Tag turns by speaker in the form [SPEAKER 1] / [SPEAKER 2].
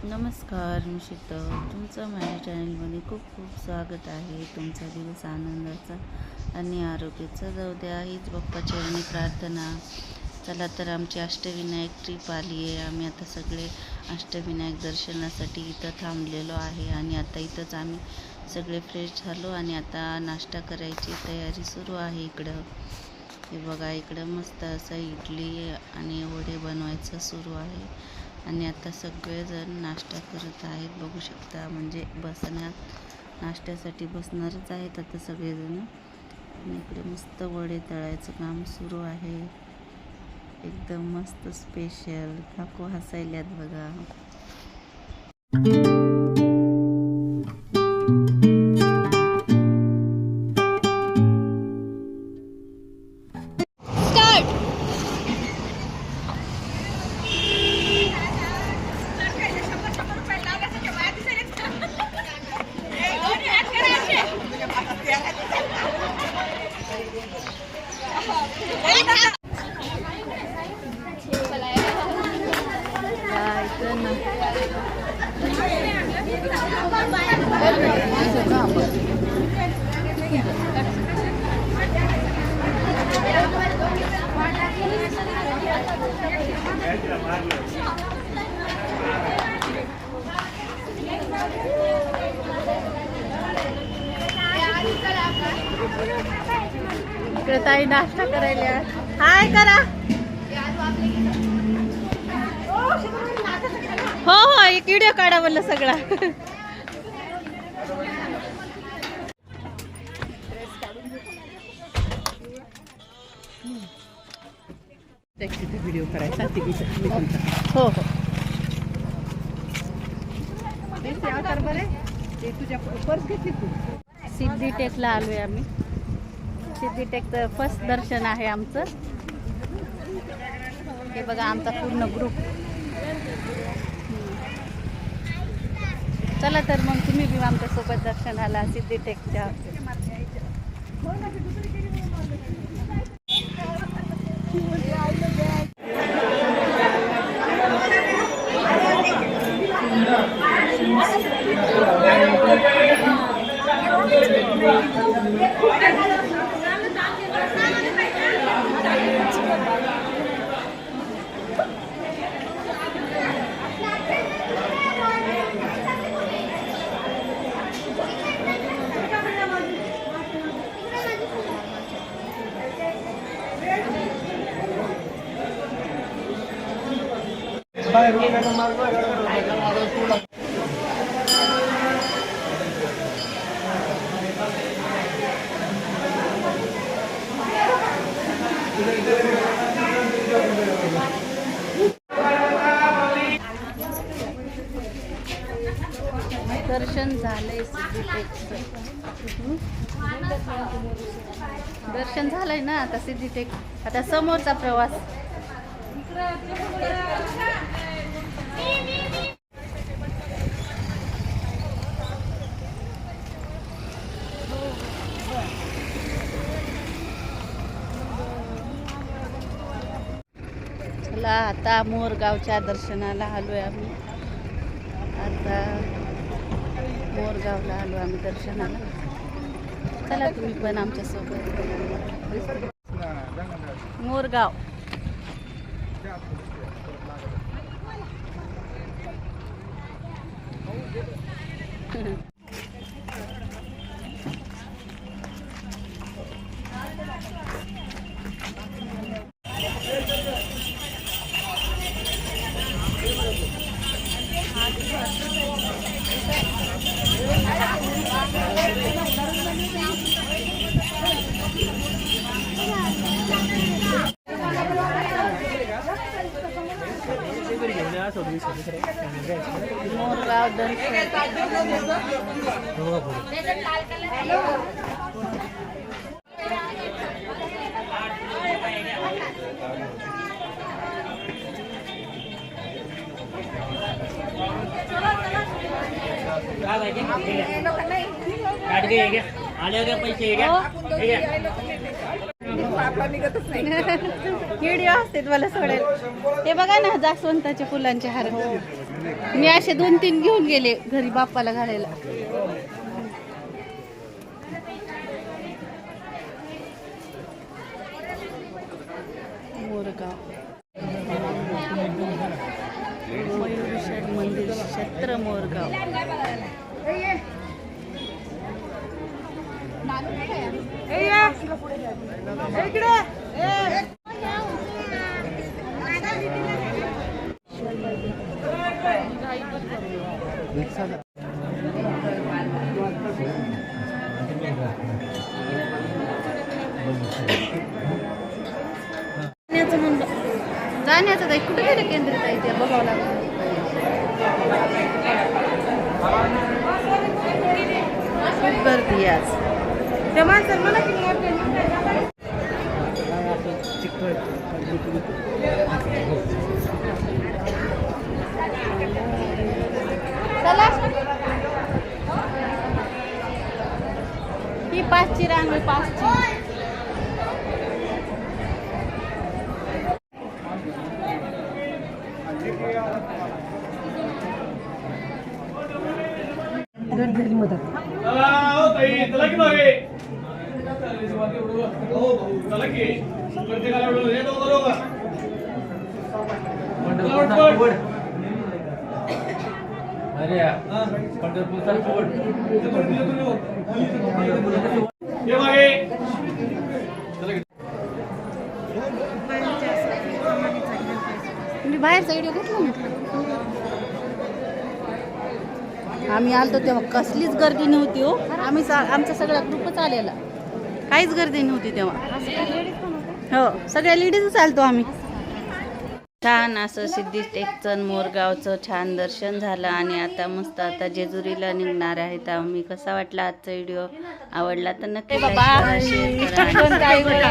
[SPEAKER 1] नमस्कार, मी शीतल. तुमचं माझ्या चॅनलमध्ये खूप खूप स्वागत आहे. तुमचा दिवस आनंदाचा आणि आरोग्याचा जाऊ द्या, हीच बाप्पाचरणी प्रार्थना. चला तर आमची अष्टविनायक ट्रिप आली आहे. आम्ही आता सगळे अष्टविनायक दर्शनासाठी इथं थांबलेलो आहे आणि आता इथंच आम्ही सगळे फ्रेश झालो आणि आता नाश्ता करायची तयारी सुरू आहे. इकडं हे बघा, इकडं मस्त असं इडली आणि वडे बनवायचं सुरू आहे आणि आता सगळेजण नाश्ता करत आहेत. बघू शकता, म्हणजे नाश्त्यासाठी बसणारच आहेत आता सगळेजण. आणि इकडे मस्त वडे तळायचं काम सुरू आहे. एकदम मस्त स्पेशल. काकू हसायल्यात बघा. इकडे ताई नाश्ता करायला. हाय करा. हो हो, एक व्हिडिओ काढा बोललं सगळा.
[SPEAKER 2] व्हिडिओ करायचा
[SPEAKER 1] हो हो.
[SPEAKER 2] तुझ्या पर्स घेतली तू.
[SPEAKER 1] सिद्धिटेकला आलोय आम्ही. सिद्धिटेकचं फर्स्ट दर्शन आहे आमचं. हे बघा, आमचा पूर्ण ग्रुप. चला तर मग तुम्ही बी आमच्यासोबत दर्शनाला सिद्धिटेकच्या. दर्शन झालंय सिद्धिटेकचं. दर्शन झालंय ना आता सिद्धिटेक. आता समोरचा प्रवास. चला आता मोरगावच्या दर्शनाला आलोय आम्ही. आता मोरगावला आलो आम्ही दर्शनाला. चला तुम्ही पण आमच्यासोबत. मोरगाव. मोरगाव दर्शन.
[SPEAKER 2] पैसे
[SPEAKER 1] व्हिडिओ असते मला सोडेल. हे बघा ना, जास्वंताच्या फुलांचे हार. मी असे 2-3 घेऊन गेले घरी बाप्पाला घालायला. मोरगाव मयूरेश्वर मंदिर क्षेत्र मोरगाव. जाण्याचं ताई कुठे गेलं केंद्रित आहे ते बघावं लागलं. खूप गर्दी आहे आज. त्या माणसाला मला ही 5ची रांग 5ची. बाहेरचा व्हिडिओ घेतला म्हटलं. आम्ही आलतो तेव्हा कसलीच गर्दी नव्हती हो. आमचा सगळा ग्रुपच आलेला, काहीच गर्दी नव्हती तेव्हा. हो सगळ्या लेडीजच आलतो आम्ही. छान असं सिद्धिटेकचं मोरगावचं छान दर्शन झालं आणि आता मस्त आता जेजुरीला निघणार आहेत आम्ही. कसा वाटला आजचा व्हिडिओ? आवडला तर नक्की लाईक करा, शेअर करा.